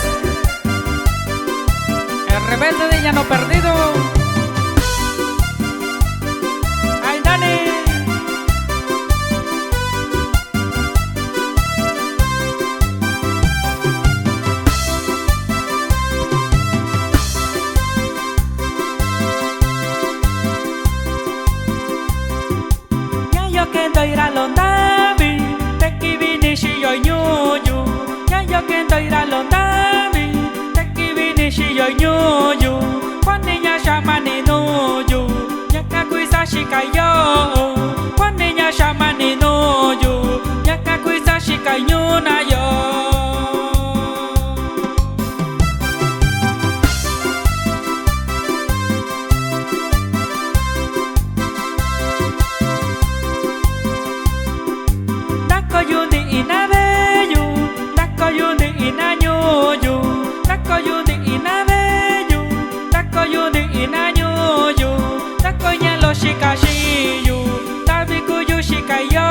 Galvez, el rebelde de Llano Perdido. ¡Ay, Dani! Yo que doy ra lo tabi, te ki vini shi yo nyu. Ya yo que doy ra lo tabi, te ki vini shi yo nyu. Quan niña shamani no yu, ya ka kuisa shi kayo. Quan niña shamani no yu, ya ka kuisa shi kayo na yo. Shikashi Davi kuyu shikayo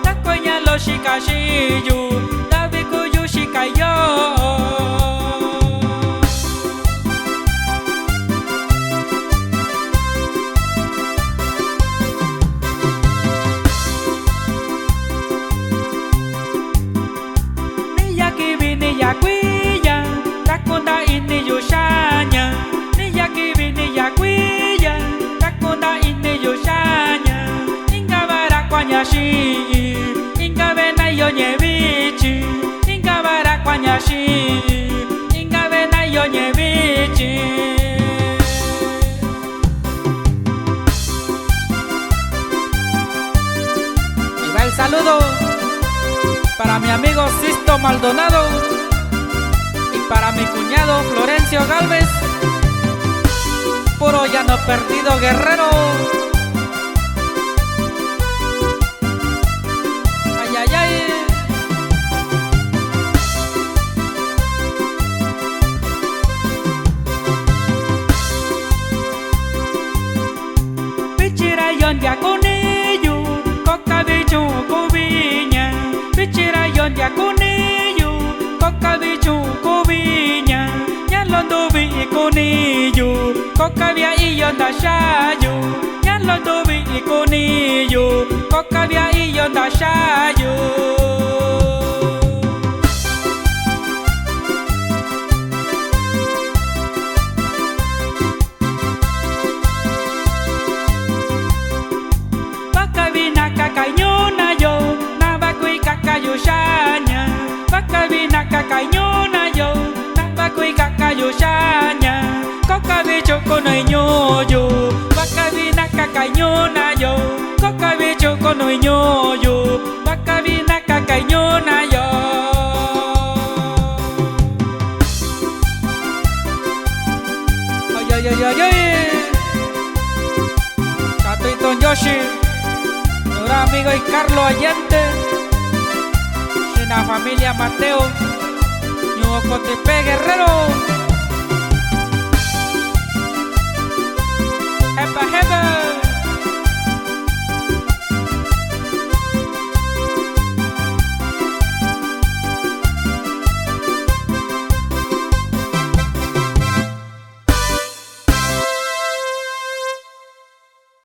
Takoya lo shikashi Davi kuyu shikayo Niyaki vini yakuya Takunda ini yushanya Niyaki vini yakuya Nyashi, inga vena yo nyevichi, inga bara kwa nyashi, inga vena yo nyevichi. Y va el saludo para mi amigo Sisto Maldonado y para mi cuñado Florencio Galvez, puro Llano Perdido Guerrero. Yon dia kuniyu, koka bichu kubinya. Bichira yon dia kuniyu, koka bichu kubinya. Nyalondo bi kuniyu, koka bia iyon da shayu. Nyalondo bi kuniyu, koka bia iyon da shayu. Kakayuna yo, nabakui kakayushanya. Bakabina kakayuna yo, nabakui kakayushanya. Kokabicho konoinyo yo, bakabina kakayuna yo. Kokabicho konoinyo yo, bakabina kakayuna yo. Ay, ay, ay, ay, ay. Tatuito Yoshi, amigo y Carlos Allende, y la familia Mateo, y Ocotepe Guerrero. Jepa, jepa.